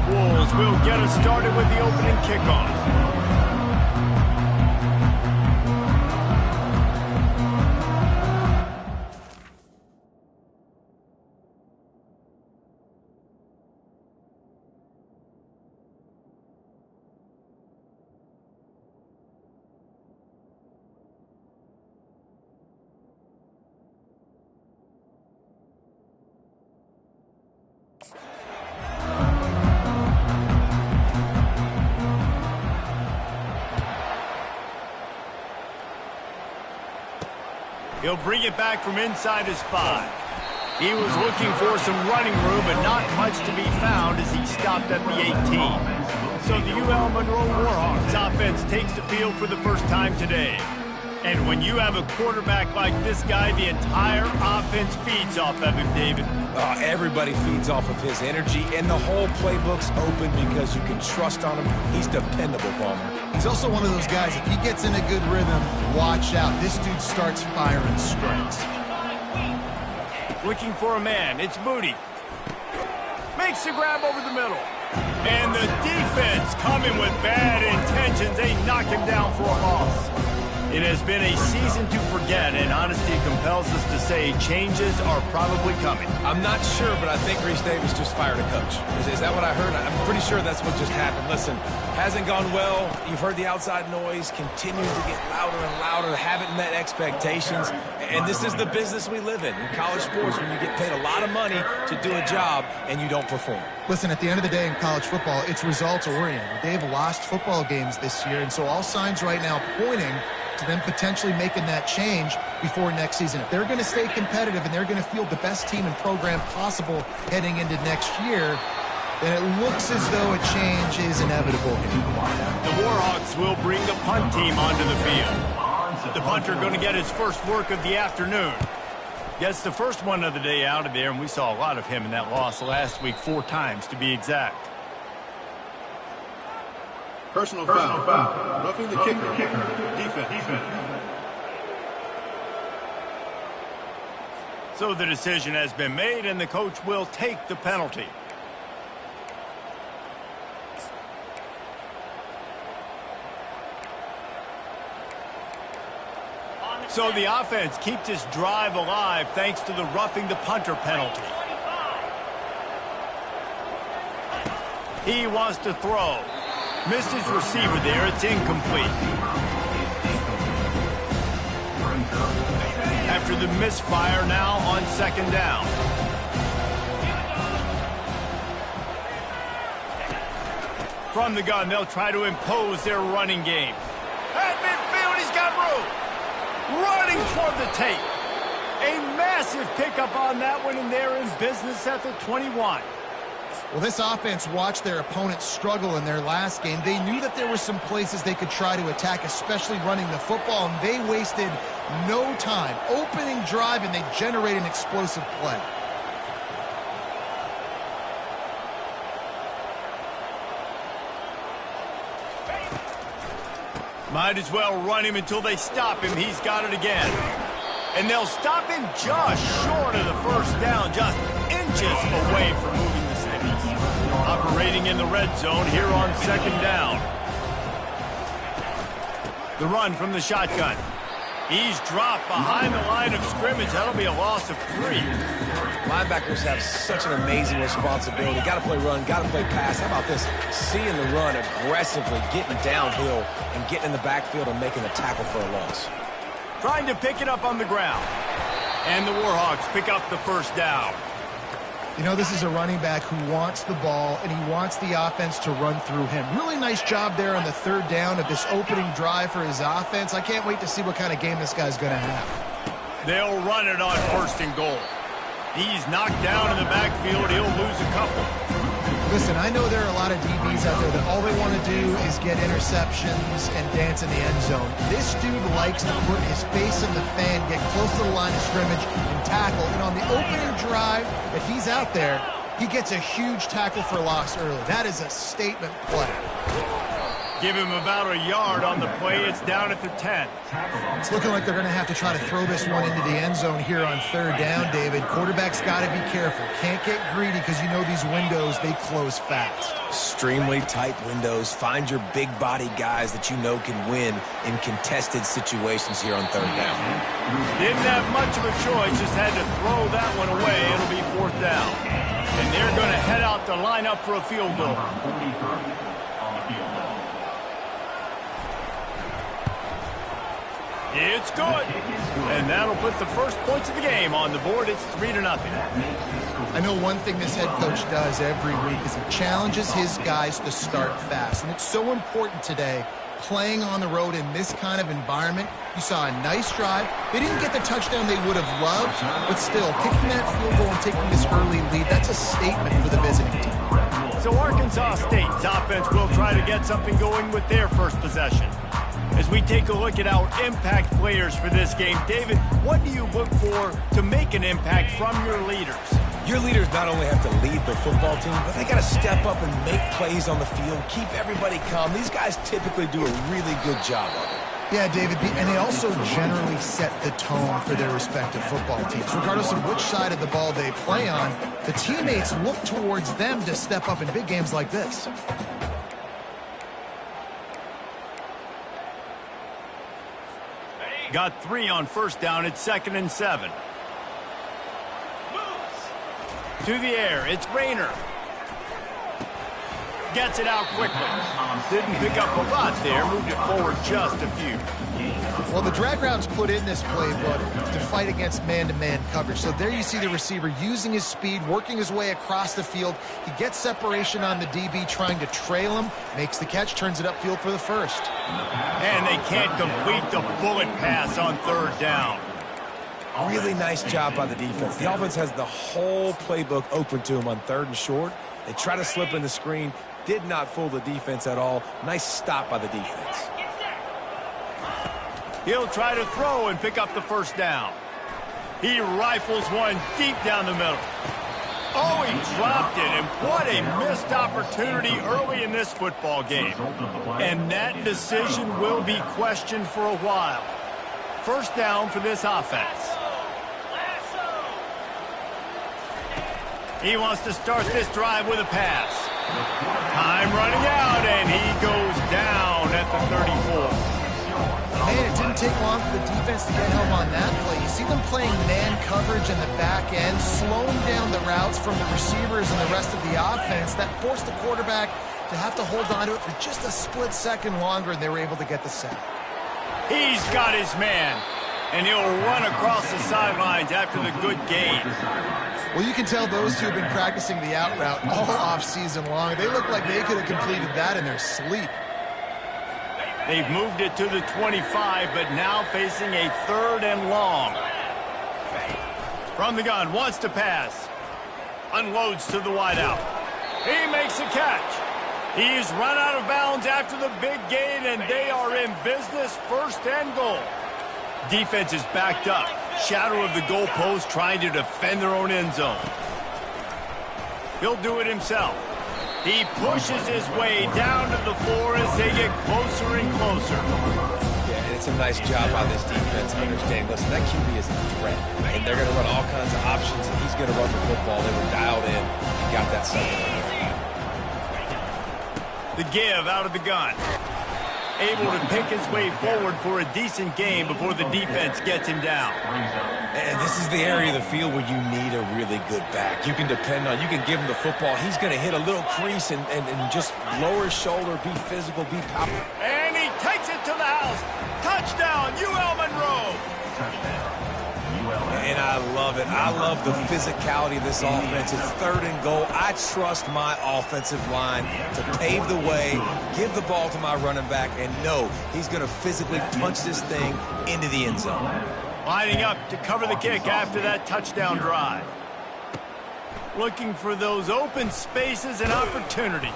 Wolves will get us started with the opening kickoff. He'll bring it back from inside his 5. He was looking for some running room, but not much to be found as he stopped at the 18. So the UL Monroe Warhawks offense takes the field for the first time today. And when you have a quarterback like this guy, the entire offense feeds off of him, David. Everybody feeds off of his energy, and the whole playbook's open because you can trust on him. He's dependable, Palmer. He's also one of those guys, if he gets in a good rhythm, watch out. This dude starts firing strikes. Looking for a man, it's Moody. Makes the grab over the middle. And the defense coming with bad intentions. They knock him down for a loss. It has been a season to forget, and honesty compels us to say changes are probably coming. I'm not sure, but I think Reese Davis just fired a coach. Is that what I heard? I'm pretty sure that's what just happened. Listen, hasn't gone well. You've heard the outside noise, continues to get louder and louder, haven't met expectations. And this is the business we live in college sports, when you get paid a lot of money to do a job and you don't perform. Listen, at the end of the day in college football, it's results-oriented. They've lost football games this year, and so all signs right now pointing to them potentially making that change before next season. If they're going to stay competitive and they're going to field the best team and program possible heading into next year, then it looks as though a change is inevitable. The Warhawks will bring the punt team onto the field. The punter going to get his first work of the afternoon. Gets the first one of the day out of there, and we saw a lot of him in that loss last week, 4 times to be exact. Personal foul. Roughing the kicker. Defense. So the decision has been made, and the coach will take the penalty. So the offense keeps its drive alive thanks to the roughing the punter penalty. He wants to throw. Missed his receiver there. It's incomplete. After the misfire, now on 2nd down. From the gun, they'll try to impose their running game. At midfield, he's got room. Running toward the tape. A massive pickup on that one, and they're in business at the 21. Well, this offense watched their opponents struggle in their last game. They knew that there were some places they could try to attack, especially running the football, and they wasted no time. Opening drive, and they generate an explosive play. Might as well run him until they stop him. He's got it again. And they'll stop him just short of the first down, just inches away from moving the sticks. Operating in the red zone here on 2nd down. The run from the shotgun. He's dropped behind the line of scrimmage. That'll be a loss of 3. Linebackers have such an amazing responsibility. Got to play run, got to play pass. How about this? Seeing the run aggressively, getting downhill, and getting in the backfield and making a tackle for a loss. Trying to pick it up on the ground. And the Warhawks pick up the first down. You know, this is a running back who wants the ball, and he wants the offense to run through him. Really nice job there on the 3rd down of this opening drive for his offense. I can't wait to see what kind of game this guy's going to have. They'll run it on 1st and goal. He's knocked down in the backfield. He'll lose a couple. Listen, I know there are a lot of DBs out there that all they want to do is get interceptions and dance in the end zone. This dude likes to put his face in the fan, get close to the line of scrimmage, and tackle. And on the opening drive, if he's out there, he gets a huge tackle for loss early. That is a statement play. Give him about a yard on the play. It's down at the 10. It's looking like they're going to have to try to throw this one into the end zone here on third down, David. Quarterback's got to be careful. Can't get greedy because you know these windows, they close fast. Extremely tight windows. Find your big body guys that you know can win in contested situations here on third down. Didn't have much of a choice, just had to throw that one away. It'll be fourth down. And they're going to head out to line up for a field goal. It's good. And that'll put the first points of the game on the board. It's 3-0. I know one thing this head coach does every week is he challenges his guys to start fast. And it's so important today, playing on the road in this kind of environment. You saw a nice drive. They didn't get the touchdown they would have loved, but still, kicking that field goal and taking this early lead, that's a statement for the visiting team. So Arkansas State's offense will try to get something going with their first possession. As we take a look at our impact players for this game, David, what do you look for to make an impact from your leaders? Your leaders not only have to lead the football team, but they got to step up and make plays on the field, keep everybody calm. These guys typically do a really good job of it. Yeah, David, and they also generally set the tone for their respective football teams. Regardless of which side of the ball they play on, the teammates look towards them to step up in big games like this. Got 3 on first down. It's 2nd and 7. To the air. It's Rayner. Gets it out quickly. Didn't pick up a lot there. Moved it forward just a few. Well, the drag route's put in this playbook to fight against man-to-man coverage. So there you see the receiver using his speed, working his way across the field. He gets separation on the DB, trying to trail him, makes the catch, turns it upfield for the first. And they can't complete the bullet pass on third down. Really nice job by the defense. The offense has the whole playbook open to him on third and short. They try to slip in the screen. Did not fool the defense at all. Nice stop by the defense. He'll try to throw and pick up the first down. He rifles one deep down the middle. Oh, he dropped it, and what a missed opportunity early in this football game. And that decision will be questioned for a while. First down for this offense. He wants to start this drive with a pass. Time running out, and he goes down at the 34. Man, it didn't take long for the defense to get home on that play. You see them playing man coverage in the back end, slowing down the routes from the receivers and the rest of the offense. That forced the quarterback to have to hold on to it for just a split second longer, and they were able to get the sack. He's got his man, and he'll run across the sidelines after the good gain. Well, you can tell those two have been practicing the out route all off-season long. They look like they could have completed that in their sleep. They've moved it to the 25, but now facing a 3rd and long. From the gun, wants to pass. Unloads to the wideout. He makes a catch. He's run out of bounds after the big gain, and they are in business, 1st and goal. Defense is backed up. Shadow of the goalpost, trying to defend their own end zone. He'll do it himself. He pushes his way down to the floor as they get closer and closer. Yeah, and it's a nice job by this defense understanding, listen, that QB is a threat, and they're going to run all kinds of options, and he's going to run the football. They were dialed in and got that second. The give out of the gun. Able to pick his way forward for a decent gain before the defense gets him down. And this is the area of the field where you need a really good back. You can depend on, you can give him the football. He's going to hit a little crease and just lower his shoulder, be physical, be powerful. And he takes it to the house. Touchdown, UL Monroe. And I love it. I love the physicality of this offense. It's 3rd and goal. I trust my offensive line to pave the way, give the ball to my running back, and know he's going to physically punch this thing into the end zone. Lining up to cover the kick after that touchdown drive. Looking for those open spaces and opportunity.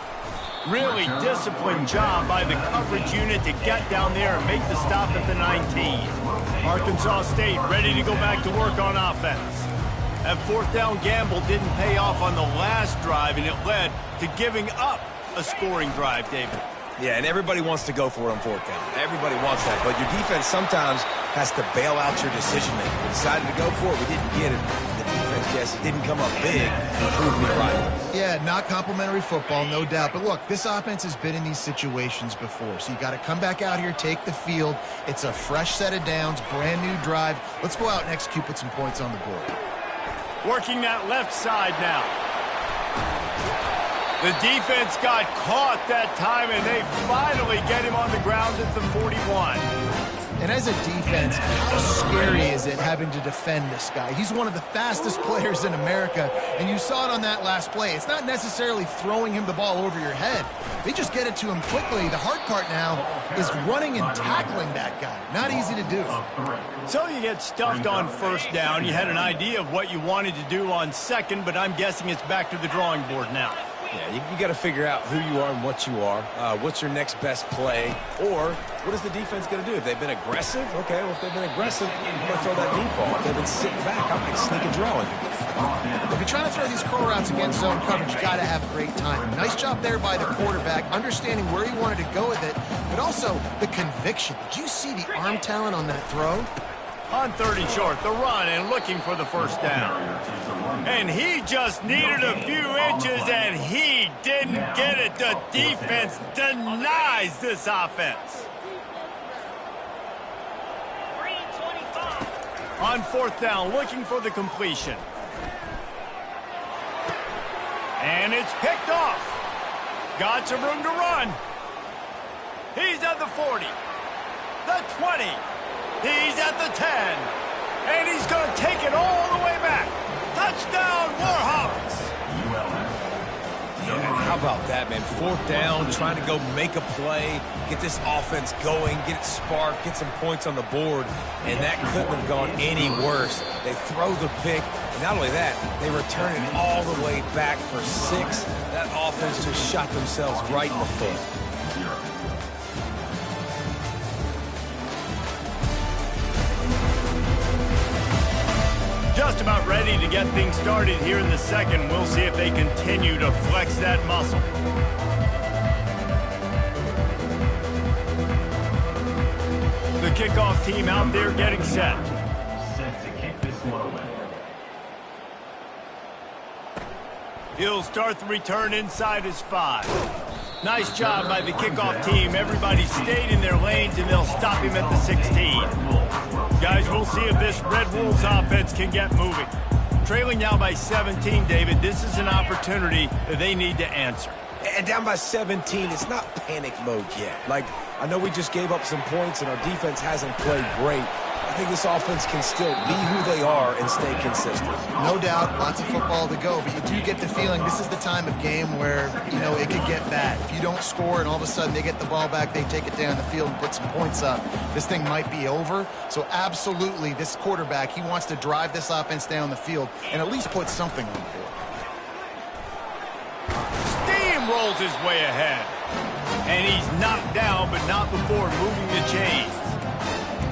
Really disciplined job by the coverage unit to get down there and make the stop at the 19. Arkansas State ready to go back to work on offense. That 4th down gamble didn't pay off on the last drive, and it led to giving up a scoring drive, David. Yeah, and everybody wants to go for it on fourth down. Everybody wants that, but your defense sometimes has to bail out your decision-making. We decided to go for it. We didn't get it. The defense, yes, it didn't come up big and proved me right. Yeah, not complimentary football, no doubt. But look, this offense has been in these situations before, so you got to come back out here, take the field. It's a fresh set of downs, brand new drive. Let's go out and execute, put some points on the board. Working that left side now. The defense got caught that time, and they finally get him on the ground at the 41. And as a defense, how scary is it having to defend this guy? He's one of the fastest players in America, and you saw it on that last play. It's not necessarily throwing him the ball over your head. They just get it to him quickly. The hard part now is running and tackling that guy. Not easy to do. So you get stuffed on first down. You had an idea of what you wanted to do on second, but I'm guessing it's back to the drawing board now. Yeah, you got to figure out who you are and what you are. What's your next best play? Or what is the defense going to do? If they've been aggressive, okay, well, if they've been aggressive, I'm going to throw that deep ball. If they've been sitting back, I might sneak a draw in here. If you're trying to throw these curl routes against zone coverage, you got to have great timing. Nice job there by the quarterback, understanding where he wanted to go with it, but also the conviction. Did you see the arm talent on that throw? On 30 short, the run and looking for the first down. And he just needed a few inches, and he didn't get it. The defense denies this offense. On fourth down, looking for the completion. And it's picked off. Got some room to run. He's at the 40, the 20. He's at the 10, and he's going to take it all the way back. Touchdown, Warhawks! Yeah, how about that, man? Fourth down, trying to go make a play, get this offense going, get it sparked, get some points on the board, and that couldn't have gone any worse. They throw the pick, and not only that, they return it all the way back for 6. That offense just shot themselves right in the foot. Just about ready to get things started here in the second. We'll see if they continue to flex that muscle. The kickoff team out there getting set. Set to kick this one away. He'll start the return inside his 5. Nice job by the kickoff team. Everybody stayed in their lanes, and they'll stop him at the 16. Guys, we'll see if this Red Wolves offense can get moving. Trailing now by 17, David. This is an opportunity that they need to answer. And down by 17, it's not panic mode yet. Like, I know we just gave up some points, and our defense hasn't played great. I think this offense can still be who they are and stay consistent. No doubt, lots of football to go, but you do get the feeling this is the time of game where, you know, it could get bad. If you don't score and all of a sudden they get the ball back, they take it down the field and put some points up, this thing might be over. So absolutely, this quarterback, he wants to drive this offense down the field and at least put something on the board. Steamrolls his way ahead. And he's knocked down, but not before moving the chains.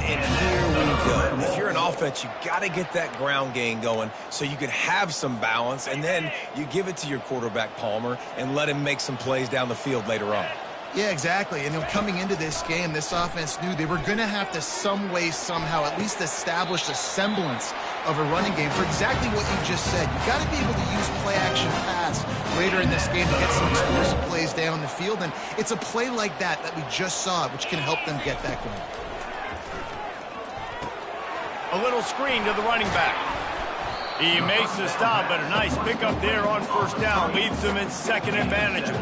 And here we go. If you're an offense, you got to get that ground game going so you can have some balance, and then you give it to your quarterback, Palmer, and let him make some plays down the field later on. Yeah, exactly. And coming into this game, this offense knew they were going to have to some way, somehow, at least establish a semblance of a running game for exactly what you just said. You got to be able to use play-action pass later in this game to get some explosive plays down the field, and it's a play like that we just saw, which can help them get that going. A little screen to the running back. He makes the stop, but a nice pickup there on first down. Leaves them in second and manageable.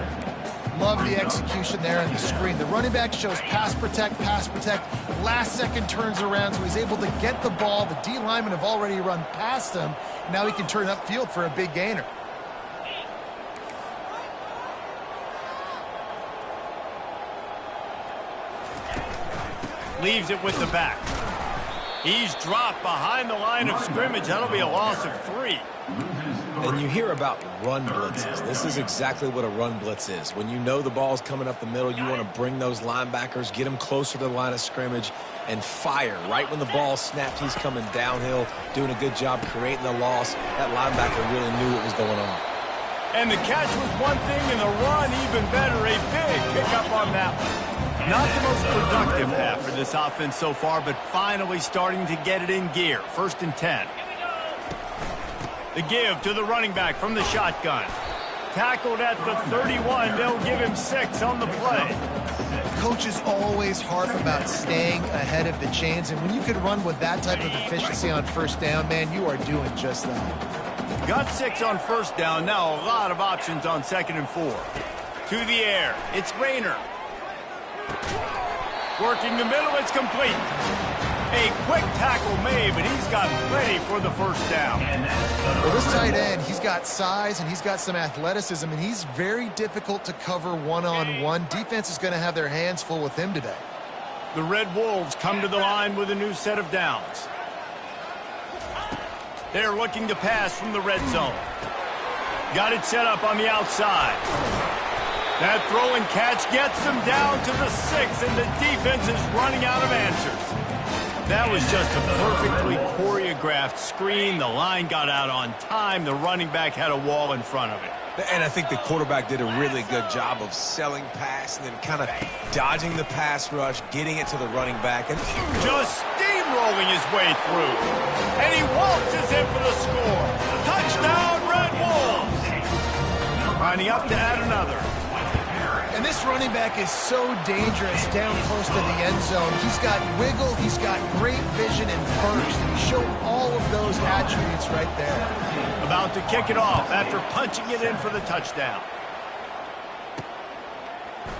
Love the execution there on the screen. The running back shows pass protect, last second turns around, so he's able to get the ball. The D linemen have already run past him. Now he can turn upfield for a big gainer. Leaves it with the back. He's dropped behind the line of scrimmage. That'll be a loss of 3. And you hear about run blitzes. This is exactly what a run blitz is. When you know the ball's coming up the middle, you want to bring those linebackers, get them closer to the line of scrimmage, and fire. Right when the ball snapped, he's coming downhill, doing a good job creating the loss. That linebacker really knew what was going on. And the catch was one thing, and the run even better. A big pickup on that one. Not the most productive half for this offense so far, but finally starting to get it in gear. 1st and 10. The give to the running back from the shotgun. Tackled at the 31. They'll give him 6 on the play. Coaches always harp about staying ahead of the chains, and when you can run with that type of efficiency on 1st down, man, you are doing just that. Got 6 on 1st down. Now a lot of options on 2nd and 4. To the air. It's Rayner. Working the middle. It's complete. A quick tackle made, but he's got plenty for the 1st down. Well, this tight end, he's got size and he's got some athleticism, and he's very difficult to cover one-on-one. Defense is going to have their hands full with him today. The Red Wolves come to the line with a new set of downs. They're looking to pass from the red zone. Got it set up on the outside. That throw and catch gets them down to the 6, and the defense is running out of answers. That was just a perfectly choreographed screen. The line got out on time. The running back had a wall in front of it. And I think the quarterback did a really good job of selling pass and then kind of dodging the pass rush, getting it to the running back. And just steamrolling his way through. And he waltzes in for the score. Touchdown, Red Wolves. Lining up to add another. And this running back is so dangerous down close to the end zone. He's got wiggle, he's got great vision and burst, and he showed all of those attributes right there. About to kick it off after punching it in for the touchdown.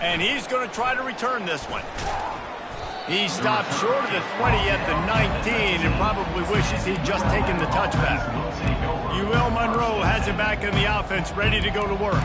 And he's going to try to return this one. He stopped short of the 20 at the 19 and probably wishes he'd just taken the touchback. UL Monroe has it back in the offense, ready to go to work.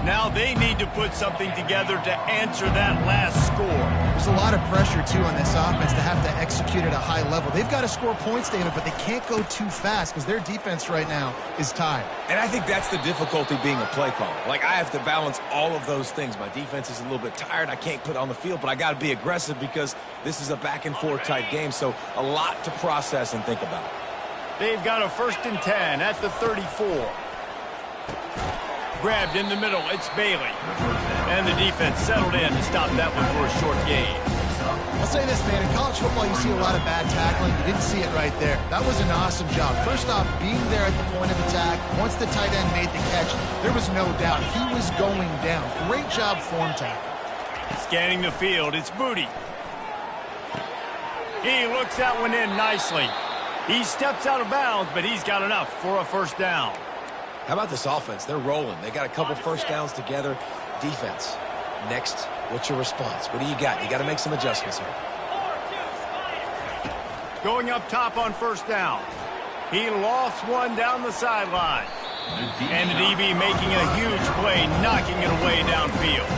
Now they need to put something together to answer that last score. There's a lot of pressure, too, on this offense to have to execute at a high level. They've got to score points, David, but they can't go too fast because their defense right now is tired. And I think that's the difficulty being a play caller. Like, I have to balance all of those things. My defense is a little bit tired. I can't put it on the field, but I got to be aggressive because this is a back-and-forth type game, so a lot to process and think about. They've got a 1st and 10 at the 34. Grabbed in the middle, it's Bailey. And the defense settled in to stop that one for a short gain. I'll say this, man, in college football you see a lot of bad tackling. You didn't see it right there. That was an awesome job. First off, being there at the point of attack. Once the tight end made the catch, there was no doubt he was going down. Great job form tackle. Scanning the field, it's Booty. He looks that one in nicely. He steps out of bounds, but he's got enough for a 1st down. How about this offense? They're rolling. They got a couple 1st downs together. Defense. Next, what's your response? What do you got? You got to make some adjustments here. Going up top on 1st down. He lost one down the sideline. And the DB making a huge play, knocking it away downfield.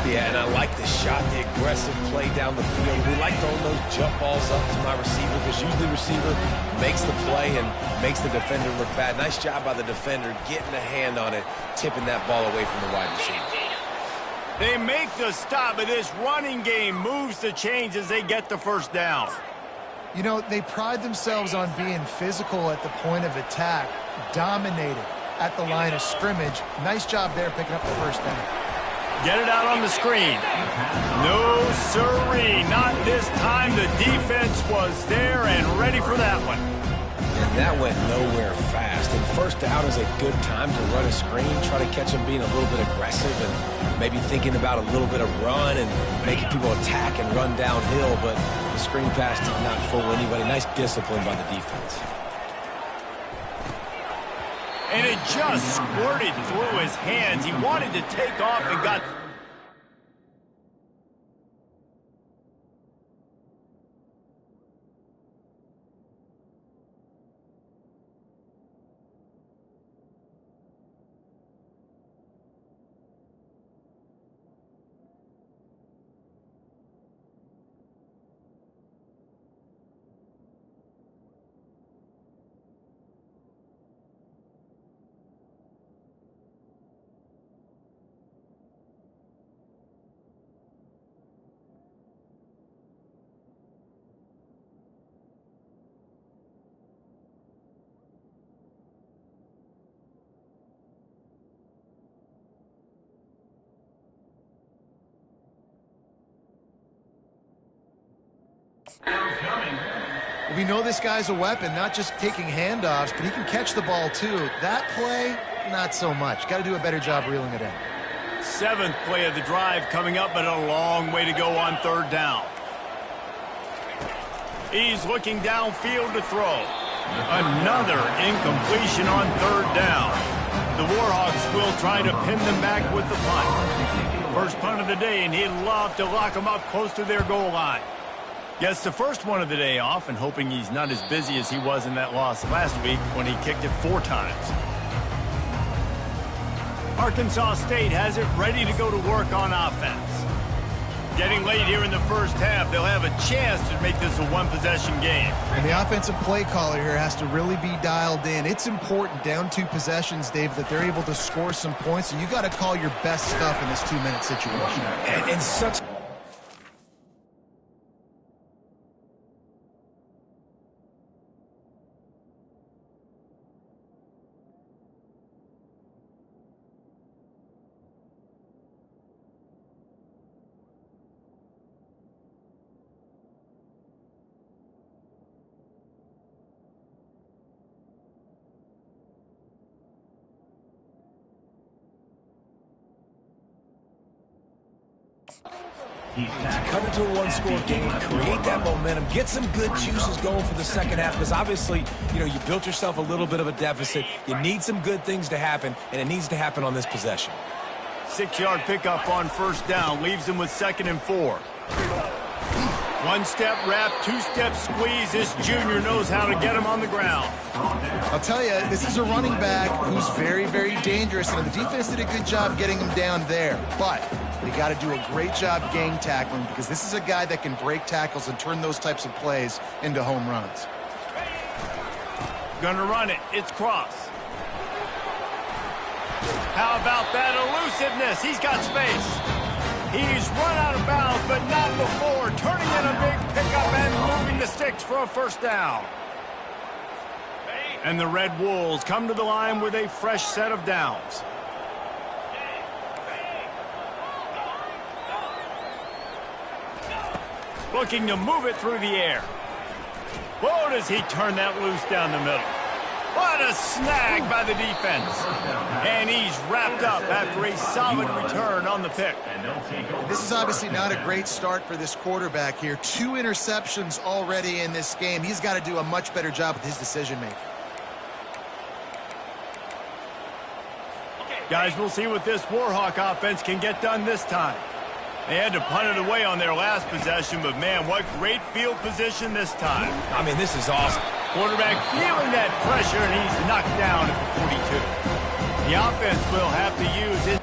Yeah, and I like the shot, the aggressive play down the field. We like throwing those jump balls up to my receiver because usually the receiver makes the play and makes the defender look bad. Nice job by the defender getting a hand on it, tipping that ball away from the wide receiver. They make the stop, but this running game moves the chains as they get the 1st down. You know, they pride themselves on being physical at the point of attack, dominating at the line of scrimmage. Nice job there picking up the 1st down. Get it out on the screen. No, sirree. Not this time. The defense was there and ready for that one. And that went nowhere fast. And 1st down is a good time to run a screen, try to catch them being a little bit aggressive and maybe thinking about a little bit of run and making people attack and run downhill. But the screen pass did not fool anybody. Nice discipline by the defense. And it just squirted through his hands. He wanted to take off and got... We know this guy's a weapon, not just taking handoffs, but he can catch the ball too. That play, not so much. Got to do a better job reeling it in. 7th play of the drive coming up, but a long way to go on 3rd down. He's looking downfield to throw. Another incompletion on 3rd down. The Warhawks will try to pin them back with the punt. First punt of the day, and he'd love to lock them up close to their goal line. Gets the first one of the day off, and hoping he's not as busy as he was in that loss last week when he kicked it 4 times. Arkansas State has it ready to go to work on offense. Getting late here in the first half, they'll have a chance to make this a one-possession game. And the offensive play caller here has to really be dialed in. It's important, down 2 possessions, Dave, that they're able to score some points. And you got to call your best stuff in this 2-minute situation. And such... Come into a one-score game, create that momentum, get some good juices going for the second half, because obviously, you built yourself a little bit of a deficit. You need some good things to happen, and it needs to happen on this possession. 6-yard pickup on 1st down, leaves them with 2nd and 4. 1-step wrap, 2-step squeeze. This junior knows how to get him on the ground. I'll tell you, this is a running back who's very, very dangerous, and the defense did a good job getting him down there. But they got to do a great job gang tackling, because this is a guy that can break tackles and turn those types of plays into home runs. Gonna run it. It's Cross. How about that elusiveness? He's got space. He's run out of bounds, but not before. Turning in a big pickup and moving the sticks for a 1st down. And the Red Wolves come to the line with a fresh set of downs. Looking to move it through the air. Whoa, does he turn that loose down the middle. What a snag by the defense. And he's wrapped up after a solid return on the pick. This is obviously not a great start for this quarterback here. 2 interceptions already in this game. He's got to do a much better job with his decision-making. Guys, we'll see what this Warhawk offense can get done this time. They had to punt it away on their last possession, but man, what great field position this time. I mean, this is awesome. Quarterback feeling that pressure, and he's knocked down at the 42. The offense will have to use it.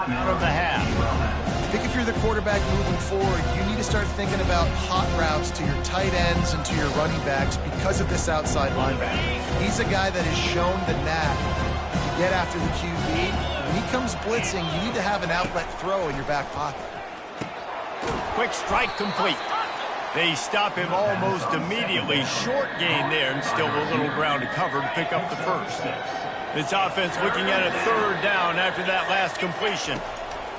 Out of the half. I think if you're the quarterback moving forward, you need to start thinking about hot routes to your tight ends and to your running backs because of this outside linebacker. He's a guy that has shown the knack to get after the QB. When he comes blitzing, you need to have an outlet throw in your back pocket. Quick strike complete. They stop him almost immediately. Short gain there, and still a little ground to cover to pick up the 1st. This offense looking at a 3rd down after that last completion.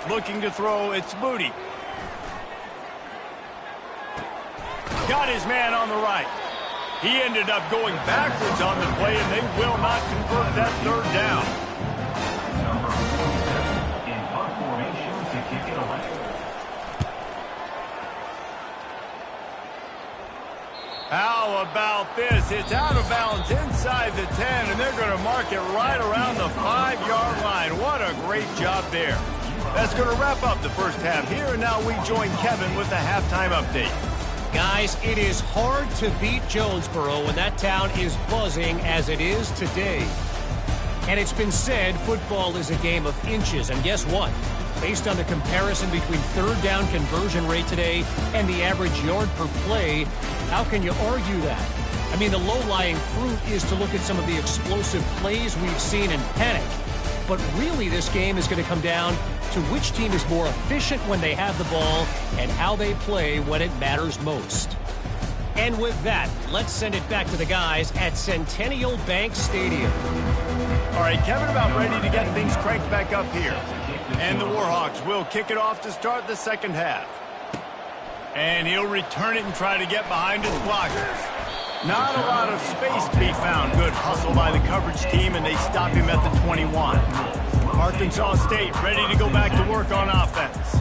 Looking to throw, it's Moody. Got his man on the right. He ended up going backwards on the play, and they will not convert that 3rd down. In punt formation to kick it away. How about this? It's out of bounds inside the 10, and they're going to mark it right around the 5-yard line. What a great job there. That's going to wrap up the first half here, and now we join Kevin with the halftime update. Guys, it is hard to beat Jonesboro when that town is buzzing as it is today. And it's been said football is a game of inches, and guess what? Based on the comparison between third down conversion rate today and the average yard per play, how can you argue that? I mean, the low-lying fruit is to look at some of the explosive plays we've seen in panic. But really, this game is going to come down to which team is more efficient when they have the ball and how they play when it matters most. And with that, let's send it back to the guys at Centennial Bank Stadium. All right, Kevin, about ready to get things cranked back up here. And the Warhawks will kick it off to start the second half. And he'll return it and try to get behind his blockers. Not a lot of space to be found. Good hustle by the coverage team, and they stop him at the 21. Arkansas State ready to go back to work on offense.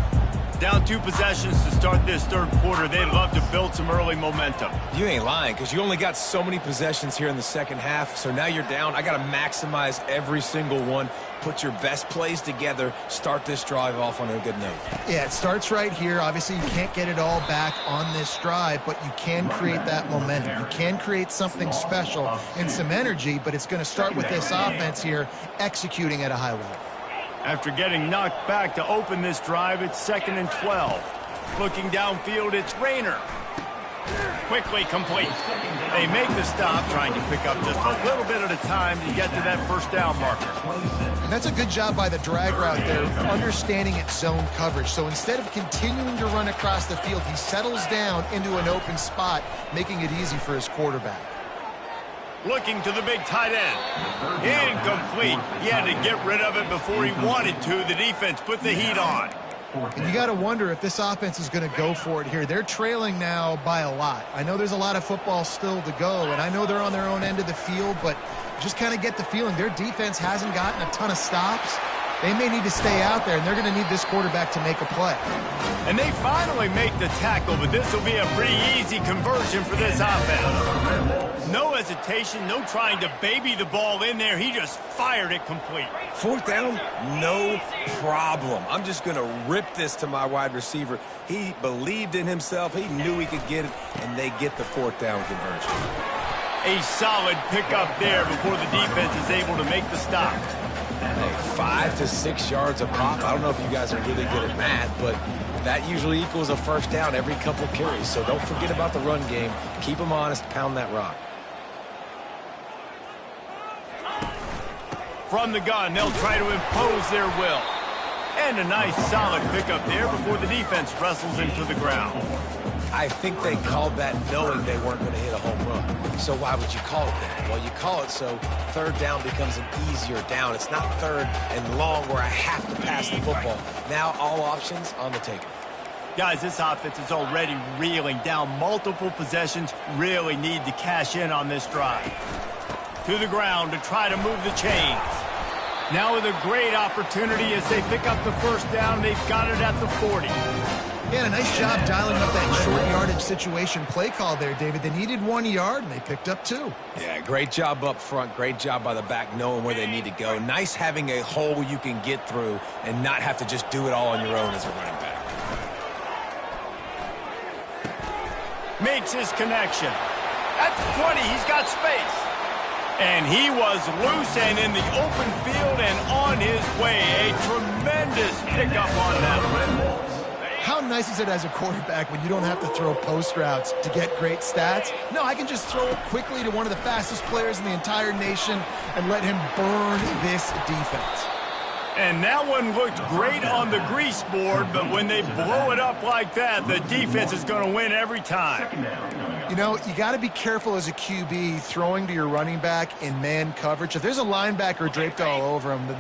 Down 2 possessions to start this third quarter. They'd love to build some early momentum. You ain't lying, because you only got so many possessions here in the second half, so now you're down. I got to maximize every single one. Put your best plays together. Start this drive off on a good note. Yeah, it starts right here. Obviously, you can't get it all back on this drive, but you can create that momentum. You can create something special and some energy, but it's going to start with this offense here executing at a high level. After getting knocked back to open this drive, it's 2nd and 12. Looking downfield, it's Rayner. Quickly complete. They make the stop, trying to pick up just a little bit at a time to get to that first down marker. And that's a good job by the drag route there, understanding its zone coverage. So instead of continuing to run across the field, he settles down into an open spot, making it easy for his quarterback. Looking to the big tight end. Incomplete. He had to get rid of it before he wanted to. The defense put the heat on. And you got to wonder if this offense is going to go for it here. They're trailing now by a lot. I know there's a lot of football still to go, and I know they're on their own end of the field, but just kind of get the feeling their defense hasn't gotten a ton of stops. They may need to stay out there, and they're going to need this quarterback to make a play. And they finally make the tackle, but this will be a pretty easy conversion for this offense. No hesitation, no trying to baby the ball in there. He just fired it complete. Fourth down, no problem. I'm just going to rip this to my wide receiver. He believed in himself. He knew he could get it, and they get the fourth down conversion. A solid pickup there before the defense is able to make the stop. Hey, 5 to 6 yards a pop. I don't know if you guys are really good at math, but that usually equals a first down every couple carries. So don't forget about the run game. Keep them honest. Pound that rock. From the gun, they'll try to impose their will. And a nice solid pickup there before the defense wrestles him to the ground. I think they called that knowing they weren't going to hit a home run. So why would you call it that? Well, you call it so third down becomes an easier down. It's not third and long where I have to pass the football. Now all options on the table. Guys, this offense is already reeling down multiple possessions. Really need to cash in on this drive. To the ground to try to move the chains. Now with a great opportunity as they pick up the first down. They've got it at the 40. Yeah, a nice job dialing up that short yardage situation play call there, David. They needed 1 yard, and they picked up 2. Yeah, great job up front. Great job by the back knowing where they need to go. Nice having a hole you can get through and not have to just do it all on your own as a running back. Makes his connection. At the 20, he's got space. And he was loose and in the open field and on his way. A tremendous pickup on that. How nice is it as a quarterback when you don't have to throw post routes to get great stats? No, I can just throw it quickly to one of the fastest players in the entire nation and let him burn this defense. And that one looked great on the grease board, but when they blow it up like that, the defense is going to win every time. You know, you got to be careful as a QB throwing to your running back in man coverage. If there's a linebacker draped all over him, then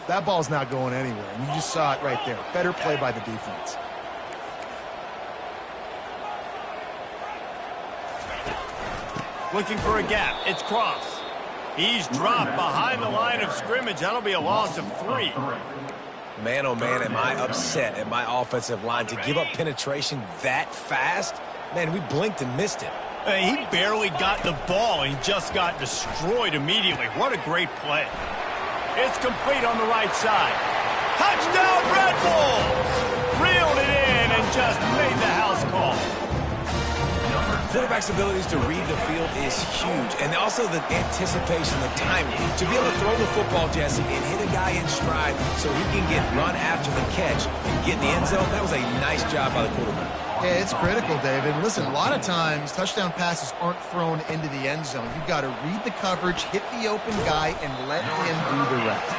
that ball's not going anywhere. And you just saw it right there. Better play by the defense. Looking for a gap. It's Cross. He's dropped behind the line of scrimmage. That'll be a loss of 3. Man, oh man, am I upset at my offensive line to give up penetration that fast? Man, we blinked and missed it. He barely got the ball. He just got destroyed immediately. What a great play. It's complete on the right side. Touchdown, Red Bulls! Reeled it in and just made the house call. quarterback's abilities to read the field is huge. And also the anticipation, the timing. To be able to throw the football, Jesse, and hit a guy in stride so he can get run after the catch and get in the end zone, that was a nice job by the quarterback. Yeah, it's critical, David. Listen, a lot of times touchdown passes aren't thrown into the end zone. You've got to read the coverage, hit the open guy, and let him do the rest.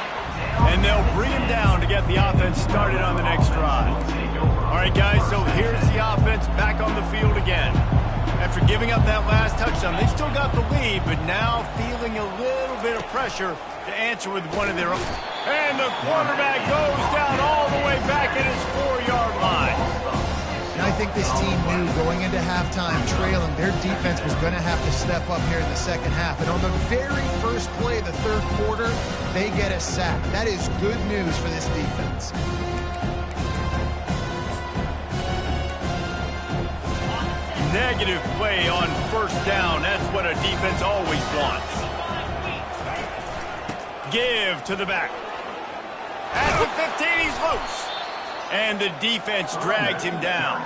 And they'll bring him down to get the offense started on the next drive. All right, guys, so here's the offense back on the field again. After giving up that last touchdown, they still got the lead, but now feeling a little bit of pressure to answer with one of their own. And the quarterback goes down all the way back at his 4-yard line. And I think this team knew going into halftime trailing, their defense was going to have to step up here in the second half. And on the very first play of the third quarter, they get a sack. That is good news for this defense. Negative play on first down. That's what a defense always wants. Give to the back. At the 15, he's loose. And the defense drags him down.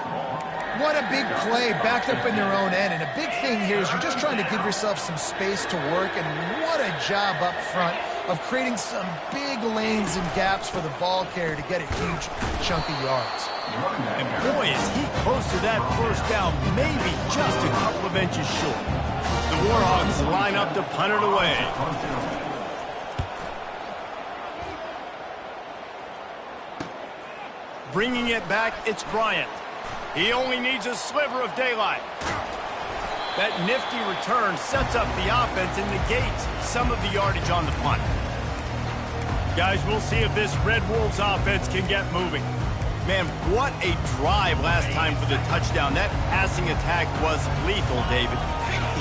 What a big play, backed up in their own end. And a big thing here is you're just trying to give yourself some space to work. And what a job up front of creating some big lanes and gaps for the ball carrier to get a huge chunk of yards. And boy, is he close to that first down, maybe just a couple of inches short. The Warhawks line up to punt it away. Bringing it back, it's Bryant. He only needs a sliver of daylight. That nifty return sets up the offense and negates some of the yardage on the punt. Guys, we'll see if this Red Wolves offense can get moving. Man, what a drive last time for the touchdown. That passing attack was lethal, David.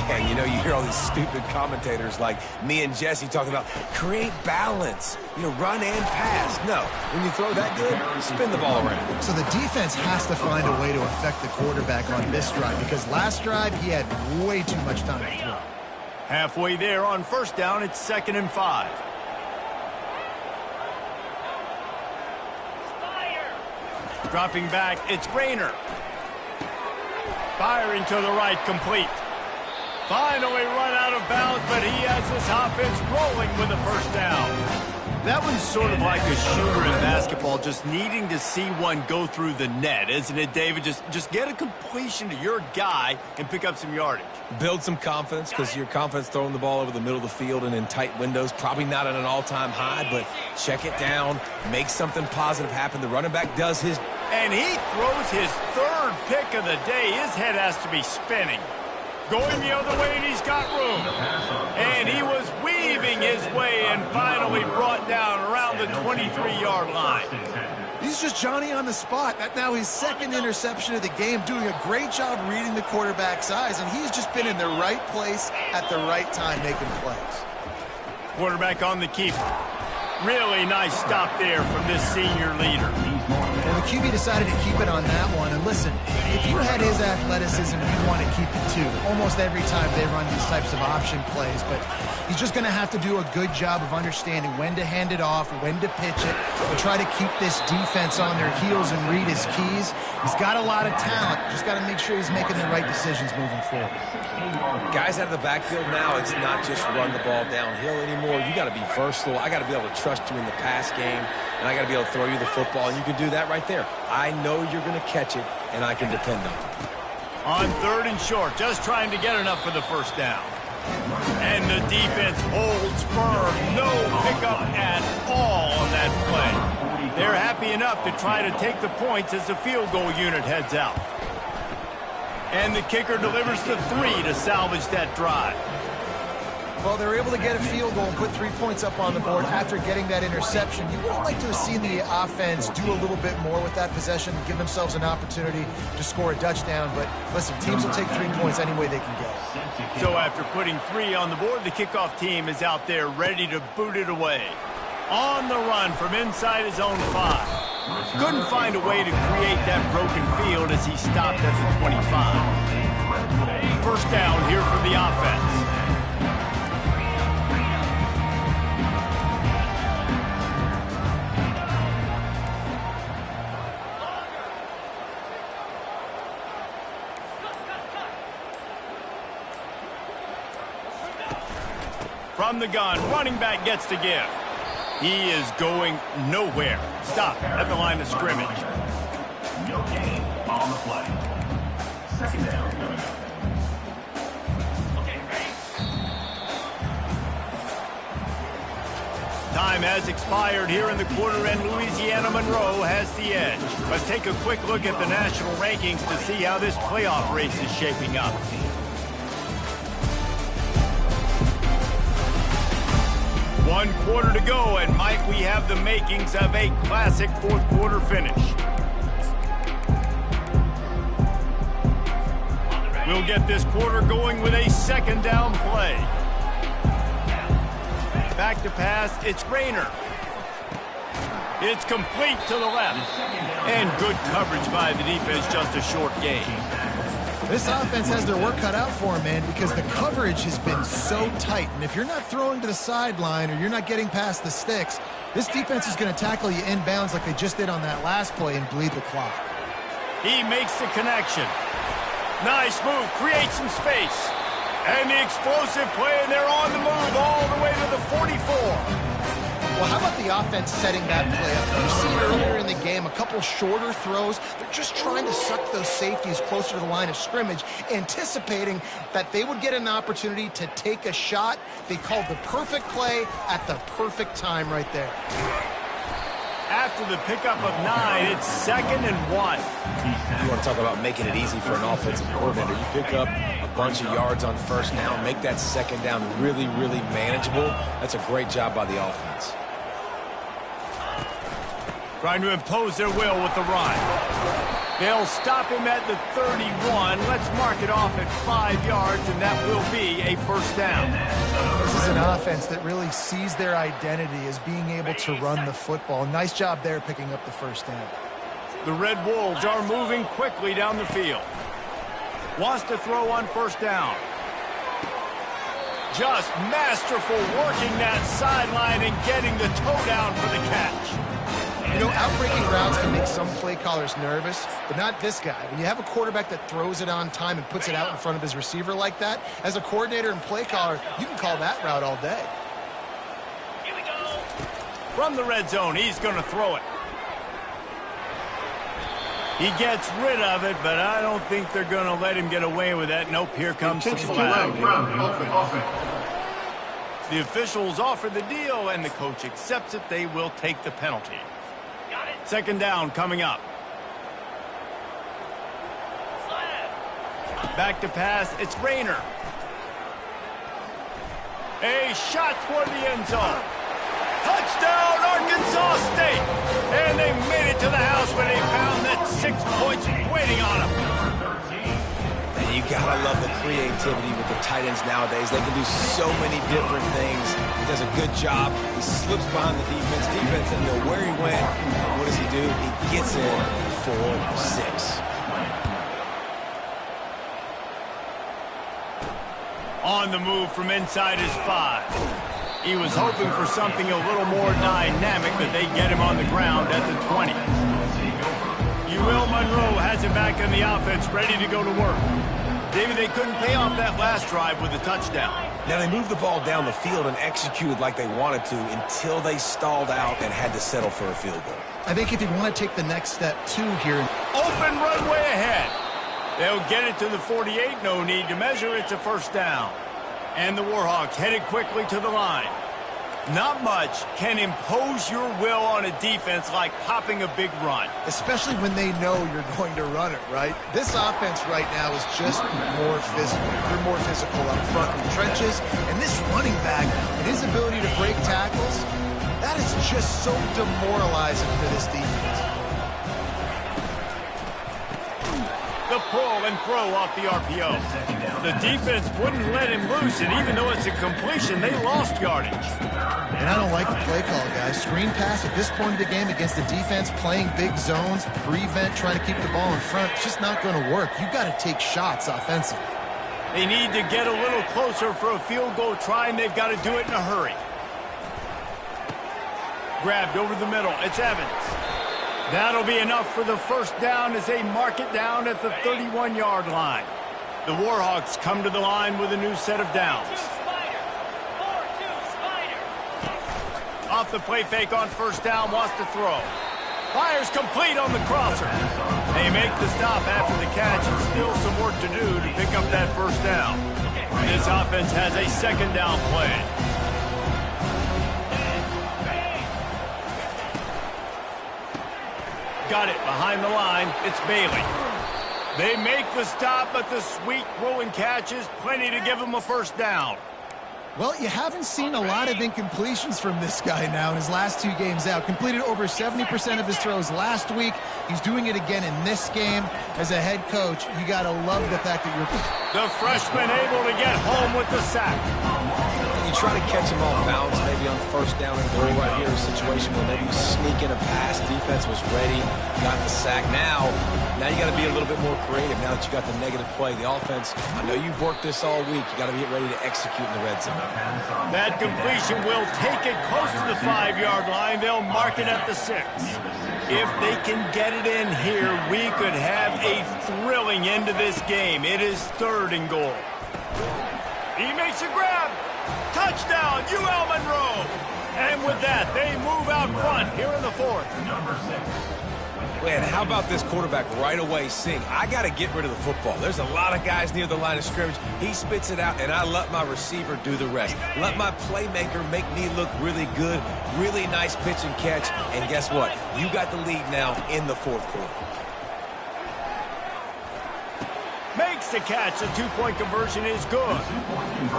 Yeah, and you know, you hear all these stupid commentators like me and Jesse talking about create balance, you know, run and pass. No, when you throw that good, spin the ball around. So the defense has to find a way to affect the quarterback on this drive because last drive he had way too much time to throw. Halfway there on first down, it's 2nd and 5. Dropping back, it's Rayner. Firing to the right, complete. Finally run out of bounds, but he has this offense rolling with a first down. That one's sort of like a shooter in basketball, just needing to see one go through the net, isn't it, David? Just get a completion to your guy and pick up some yardage. Build some confidence because your confidence throwing the ball over the middle of the field and in tight windows, probably not at an all-time high, but check it down, make something positive happen. The running back does his... And he throws his third pick of the day. His head has to be spinning. Going the other way, and he's got room. And he was weaving his way and finally brought down around the 23-yard line. He's just Johnny on the spot. That's now his second interception of the game, doing a great job reading the quarterback's eyes, and he's just been in the right place at the right time making plays. Quarterback on the keeper. Really nice stop there from this senior leader. Well, the QB decided to keep it on that one. And listen, if you had his athleticism, you'd want to keep it too. Almost every time they run these types of option plays. But he's just going to have to do a good job of understanding when to hand it off, when to pitch it, and try to keep this defense on their heels and read his keys. He's got a lot of talent. Just got to make sure he's making the right decisions moving forward. Guys out of the backfield now, it's not just run the ball downhill anymore. You got to be versatile. I got to be able to trust you in the pass game, and I got to be able to throw you the football, and you can do that right there. I know you're going to catch it, and I can depend on it. On 3rd and short, just trying to get enough for the first down. And the defense holds firm. No pickup at all on that play. They're happy enough to try to take the points as the field goal unit heads out. And the kicker delivers the 3 to salvage that drive. Well, they were able to get a field goal and put 3 points up on the board after getting that interception. You would like to have seen the offense do a little bit more with that possession, give themselves an opportunity to score a touchdown. But listen, teams will take 3 points any way they can get it. So after putting 3 on the board, the kickoff team is out there ready to boot it away. On the run from inside his own 5. Couldn't find a way to create that broken field as he stopped at the 25. First down here for the offense. From the gun, running back gets to give. He is going nowhere. Stop at the line of scrimmage. No gain on the play. Second down coming up. Time has expired here in the quarter, and Louisiana Monroe has the edge. Let's take a quick look at the national rankings to see how this playoff race is shaping up. One quarter to go, and might we have the makings of a classic fourth quarter finish. We'll get this quarter going with a second down play. Back to pass, it's Rayner. It's complete to the left. And good coverage by the defense, just a short gain. This offense has their work cut out for them, man, because the coverage has been so tight. And if you're not throwing to the sideline or you're not getting past the sticks, this defense is going to tackle you inbounds like they just did on that last play and bleed the clock. He makes the connection. Nice move, creates some space. And the explosive play, and they're on the move all the way to the 44. Well, how about the offense setting that play up? You see earlier in the game, a couple shorter throws. They're just trying to suck those safeties closer to the line of scrimmage, anticipating that they would get an opportunity to take a shot. They called the perfect play at the perfect time right there. After the pickup of 9, it's 2nd and 1. You want to talk about making it easy for an offensive coordinator. You pick up a bunch of yards on first down, make that second down really, really manageable. That's a great job by the offense. Trying to impose their will with the run. They'll stop him at the 31. Let's mark it off at 5 yards, and that will be a first down. This is an offense that really sees their identity as being able to run the football. Nice job there picking up the first down. The Red Wolves are moving quickly down the field. Wants to throw on first down. Just masterful working that sideline and getting the toe down for the catch. You know, outbreaking routes can make some play callers nervous, but not this guy. When you have a quarterback that throws it on time and puts it out in front of his receiver like that, as a coordinator and play caller, you can call that route all day. Here we go. From the red zone, he's going to throw it. He gets rid of it, but I don't think they're going to let him get away with that. Nope, here comes the flag. The officials offer the deal, and the coach accepts it. They will take the penalty. Second down coming up. Back to pass, it's Rayner. A shot toward the end zone. Touchdown, Arkansas State! And they made it to the house when they found that 6 points waiting on them. And you gotta love the creativity with the tight ends nowadays. They can do so many different things. He does a good job. He slips behind the defense. Defense doesn't know where he went. What does he do? He gets in for 6. On the move from inside his 5. He was hoping for something a little more dynamic, but they get him on the ground at the 20. UL Monroe has it back in the offense, ready to go to work. David, they couldn't pay off that last drive with a touchdown. Now, they moved the ball down the field and executed like they wanted to until they stalled out and had to settle for a field goal. I think if you want to take the next step, too, here. Open runway ahead. They'll get it to the 48. No need to measure. It's a first down. And the Warhawks headed quickly to the line. Not much can impose your will on a defense like popping a big run. Especially when they know you're going to run it, right? This offense right now is just more physical. They're more physical up front in the trenches. And this running back and his ability to break tackles, that is just so demoralizing for this defense. The pull and throw off the RPO. The defense wouldn't let him loose, and even though it's a completion, they lost yardage. And I don't like the play call, guys. Screen pass at this point of the game against the defense, playing big zones, prevent, trying to keep the ball in front. It's just not going to work. You've got to take shots offensively. They need to get a little closer for a field goal try, and they've got to do it in a hurry. Grabbed over the middle. It's Evans. That'll be enough for the first down as they mark it down at the 31-yard line. The Warhawks come to the line with a new set of downs. Off the play fake on first down, wants to throw. Fires complete on the crosser. They make the stop after the catch, and still some work to do to pick up that first down. This offense has a second down play. Got it behind the line. It's Bailey. They make the stop, but the sweet rolling catch is plenty to give them a first down. Well, you haven't seen a lot of incompletions from this guy now in his last 2 games out. Completed over 70% of his throws last week. He's doing it again in this game. As a head coach, you got to love the fact that you're... The freshman able to get home with the sack. You try to catch him off balance, maybe on first down and goal right here, a situation where maybe you sneak in a pass, defense was ready, got the sack. Now you got to be a little bit more creative now that you got the negative play. The offense, I know you've worked this all week. You got to get ready to execute in the red zone. That completion will take it close to the 5-yard line. They'll mark it at the 6. If they can get it in here, we could have a thrilling end to this game. It is 3rd and goal. He makes a grab. Touchdown, UL Monroe. And with that, they move out front here in the 4th. Man, how about this quarterback right away seeing, I got to get rid of the football. There's a lot of guys near the line of scrimmage. He spits it out, and I let my receiver do the rest. Let my playmaker make me look really good. Really nice pitch and catch. And guess what? You got the lead now in the 4th quarter. Makes the catch. The 2-point conversion is good.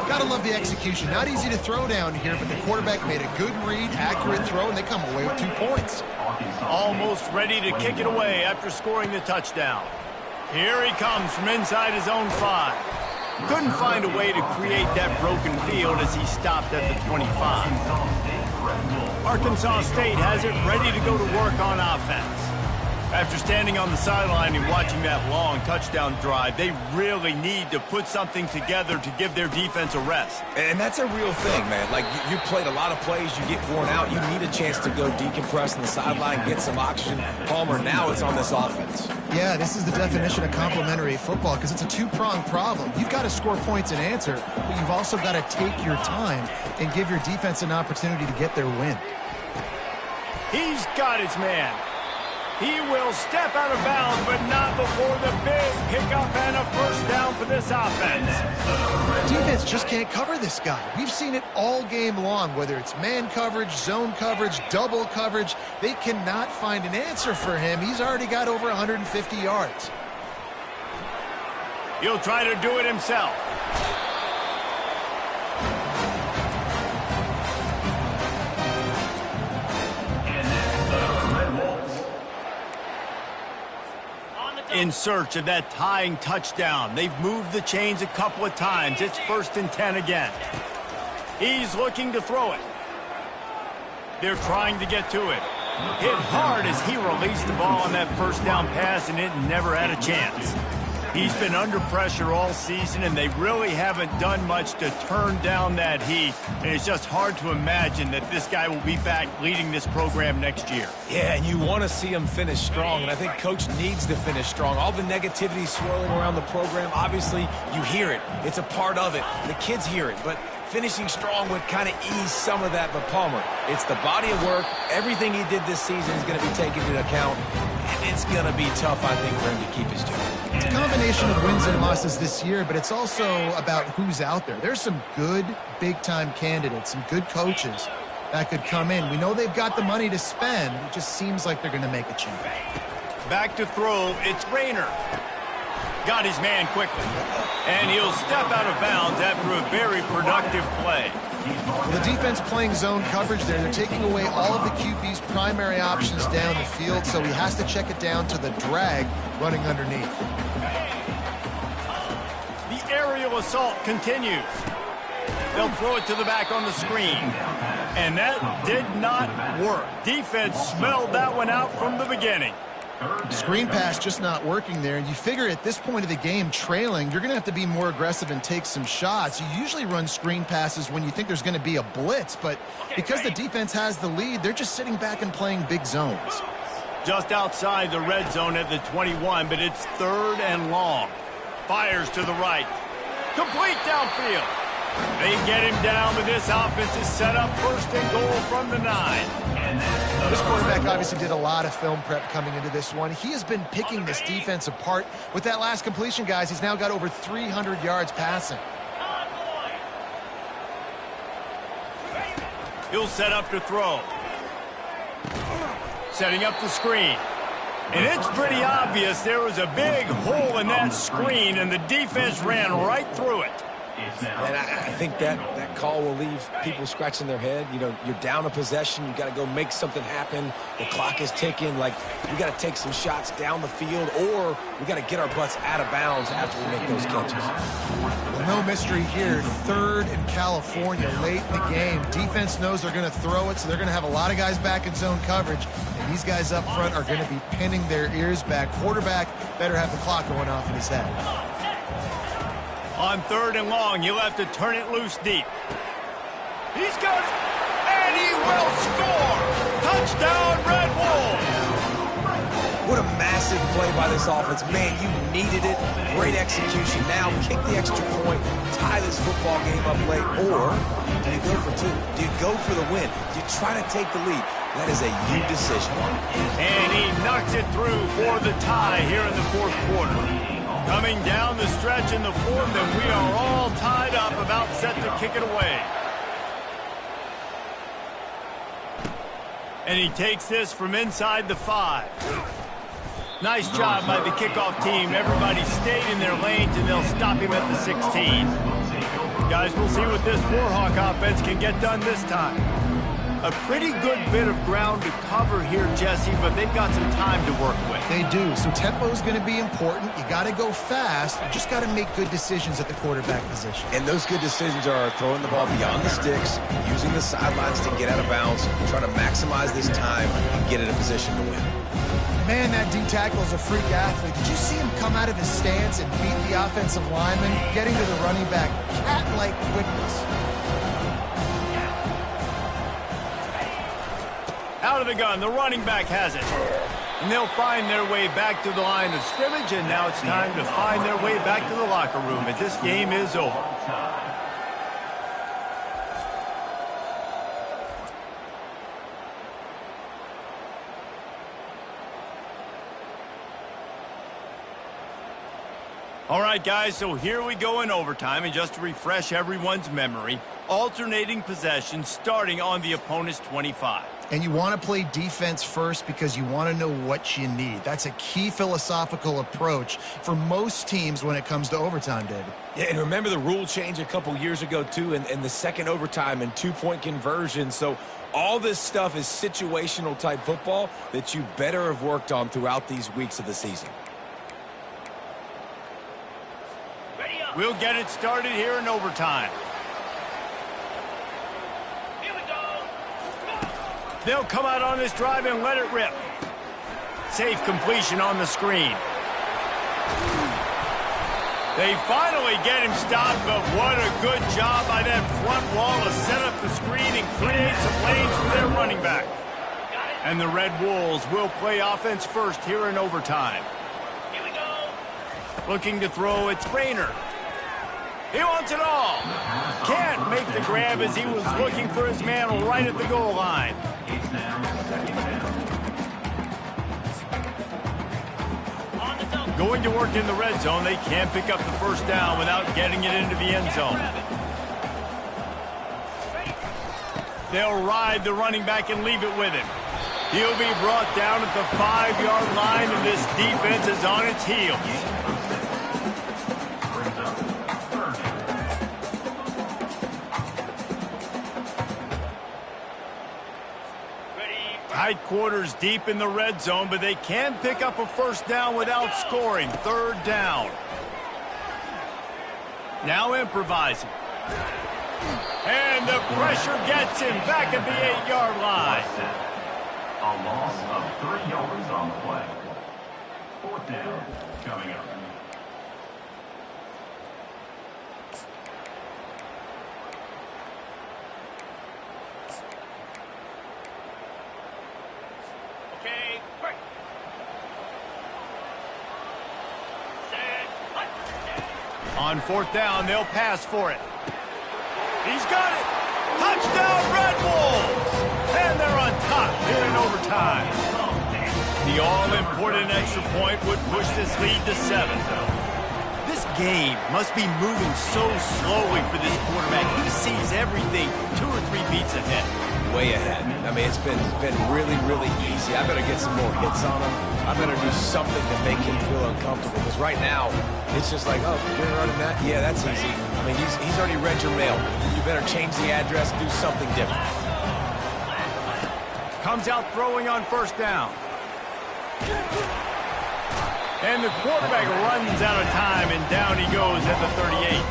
Gotta love the execution. Not easy to throw down here, but the quarterback made a good read, accurate throw, and they come away with 2 points. Almost ready to kick it away after scoring the touchdown. Here he comes from inside his own 5. Couldn't find a way to create that broken field as he stopped at the 25. Arkansas State has it ready to go to work on offense. After standing on the sideline and watching that long touchdown drive, they really need to put something together to give their defense a rest. And that's a real thing, man. Like, you played a lot of plays, you get worn out, you need a chance to go decompress on the sideline, get some oxygen. Palmer, now it's on this offense. Yeah, this is the definition of complementary football because it's a 2-pronged problem. You've got to score points and answer, but you've also got to take your time and give your defense an opportunity to get their win. He's got his man. He will step out of bounds, but not before the big pickup and a first down for this offense. Defense just can't cover this guy. We've seen it all game long, whether it's man coverage, zone coverage, double coverage. They cannot find an answer for him. He's already got over 150 yards. He'll try to do it himself. In search of that tying touchdown. They've moved the chains a couple of times. It's 1st and 10 again. He's looking to throw it. They're trying to get to it. Hit hard as he released the ball on that first down pass, and it never had a chance. He's been under pressure all season, and they really haven't done much to turn down that heat. And it's just hard to imagine that this guy will be back leading this program next year. Yeah, and you want to see him finish strong, and I think Coach needs to finish strong. All the negativity swirling around the program, obviously, you hear it. It's a part of it. The kids hear it, but finishing strong would kind of ease some of that. But Palmer, it's the body of work. Everything he did this season is going to be taken into account, and it's going to be tough, I think, for him to keep his job. It's a combination of wins and losses this year, but it's also about who's out there. There's some good big-time candidates, some good coaches that could come in. We know they've got the money to spend. It just seems like they're going to make a change. Back to throw, it's Rayner. Got his man quickly. And he'll step out of bounds after a very productive play. Well, the defense playing zone coverage there. They're taking away all of the QB's primary options down the field, so he has to check it down to the drag running underneath. The aerial assault continues. They'll throw it to the back on the screen. And that did not work. Defense smelled that one out from the beginning. Screen pass just not working there, and you figure at this point of the game, trailing, you're going to have to be more aggressive and take some shots. You usually run screen passes when you think there's going to be a blitz, but because the defense has the lead, they're just sitting back and playing big zones. Just outside the red zone at the 21, but it's 3rd and long. Fires to the right. Complete downfield. They get him down, but this offense is set up first and goal from the 9. This quarterback obviously did a lot of film prep coming into this one. He has been picking this defense apart. With that last completion, guys, he's now got over 300 yards passing. He'll set up to throw. Setting up the screen. And it's pretty obvious there was a big hole in that screen, and the defense ran right through it. And I think that call will leave people scratching their head. You know, you're down a possession. You got to go make something happen. The clock is ticking. Like, we got to take some shots down the field, or we got to get our butts out of bounds after we make those catches. Well, no mystery here. 3rd in California late in the game. Defense knows they're going to throw it, so they're going to have a lot of guys back in zone coverage. And these guys up front are going to be pinning their ears back. Quarterback better have the clock going off in his head. On 3rd and long, he'll have to turn it loose deep. He's got it, and he will score! Touchdown, Red Wolves! What a massive play by this offense. Man, you needed it. Great execution. Now kick the extra point, tie this football game up late, or do you go for 2? Do you go for the win? Do you try to take the lead? That is a you decision. And he knocks it through for the tie here in the 4th quarter. Coming down the stretch in the 4th, and we are all tied up, about set to kick it away. And he takes this from inside the 5. Nice job by the kickoff team. Everybody stayed in their lanes, and they'll stop him at the 16. Guys, we'll see what this Warhawk offense can get done this time. A pretty good bit of ground to cover here, Jesse, but they've got some time to work with. They do. So tempo is going to be important. You got to go fast. You just got to make good decisions at the quarterback position. And those good decisions are throwing the ball beyond the sticks, using the sidelines to get out of bounds, trying to maximize this time and get in a position to win. Man, that D-tackle is a freak athlete. Did you see him come out of his stance and beat the offensive lineman, getting to the running back? Cat-like quickness. Out of the gun, the running back has it. And they'll find their way back to the line of scrimmage, and now it's time to find their way back to the locker room as this game is over. All right, guys, so here we go in overtime, and just to refresh everyone's memory, alternating possession starting on the opponent's 25. And you want to play defense first because you want to know what you need. That's a key philosophical approach for most teams when it comes to overtime, David. Yeah, and remember the rule change a couple years ago, too, and the second overtime and 2-point conversion. So all this stuff is situational type football that you better have worked on throughout these weeks of the season. We'll get it started here in overtime. They'll come out on this drive and let it rip. Safe completion on the screen. They finally get him stopped, but what a good job by that front wall to set up the screen and create some lanes for their running back. And the Red Wolves will play offense first here in overtime. Here we go. Looking to throw, it's Rayner. He wants it all. Can't make the grab as he was looking for his man right at the goal line. Going to work in the red zone, they can't pick up the first down without getting it into the end zone. They'll ride the running back and leave it with him. He'll be brought down at the 5-yard line, and this defense is on its heels. Tight quarters deep in the red zone, but they can pick up a first down without scoring. 3rd down. Now improvising. And the pressure gets him back at the 8-yard line. A loss of 3 yards on the play. 4th down coming up. On 4th down, they'll pass for it. He's got it. Touchdown, Red Wolves. And they're on top here in overtime. The all-important extra point would push this lead to 7. This game must be moving so slowly for this quarterback. He sees everything 2 or 3 beats ahead. Way ahead. I mean, it's been really, really easy. I better get some more hits on him. I better do something to make him feel uncomfortable. Because right now, it's just like, oh, you're running that? Yeah, that's easy. I mean, he's already read your mail. You better change the address, do something different. Comes out throwing on first down. And the quarterback runs out of time, and down he goes at the 38.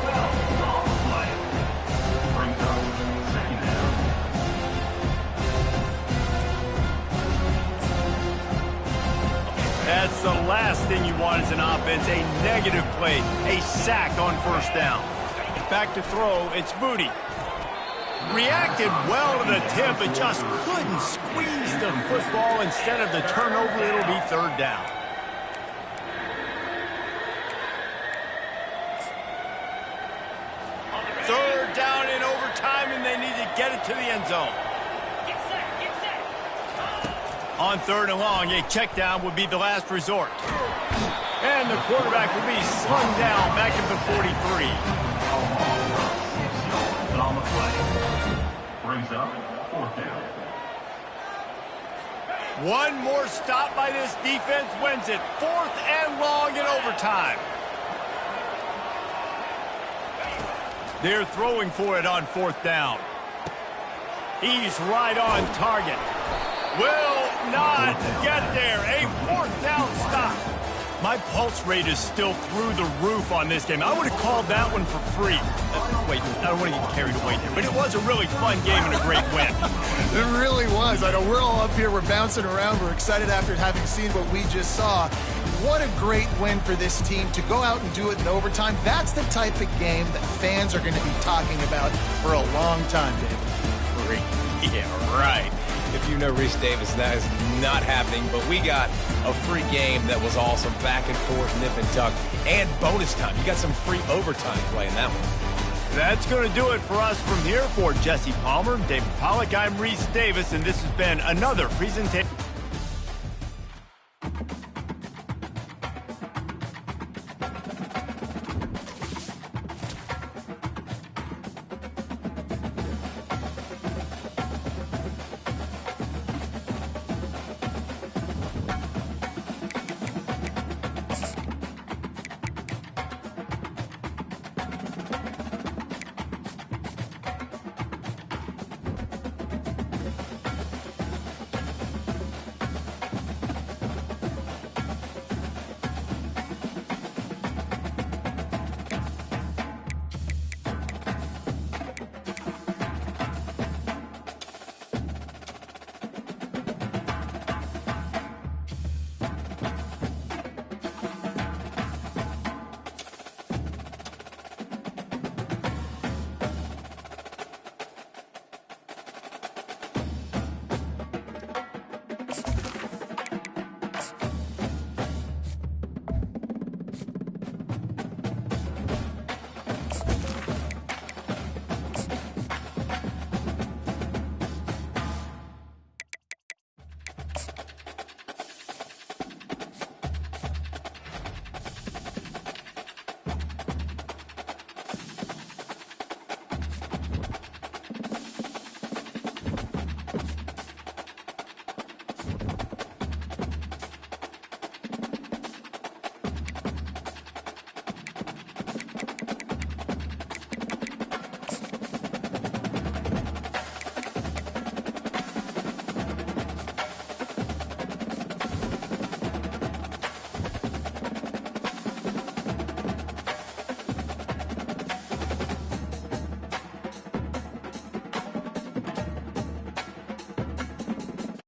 That's the last thing you want as an offense, a negative play, a sack on first down. Back to throw, it's Moody. Reacted well to the tip, but just couldn't squeeze the football. Instead of the turnover, it'll be third down. Third down in overtime, and they need to get it to the end zone. On third and long, a check down would be the last resort. And the quarterback will be slung down back at the 43. On the play. Brings up 4th down. One more stop by this defense wins it. 4th and long in overtime. They're throwing for it on 4th down. He's right on target. Will not get there. A 4th down stop. My pulse rate is still through the roof on this game. I would have called that one for free. Wait, I don't want to get carried away here, but it was a really fun game and a great win. It really was. I know we're all up here, we're bouncing around, we're excited after having seen what we just saw. What a great win for this team to go out and do it in overtime. That's the type of game that fans are going to be talking about for a long time, David. Free. Yeah, right. If you know Reese Davis, that is not happening. But we got a free game that was awesome. Back and forth, nip and tuck, and bonus time. You got some free overtime play in that one. That's going to do it for us from here. For Jesse Palmer, David Pollack, I'm Reese Davis, and this has been another presentation.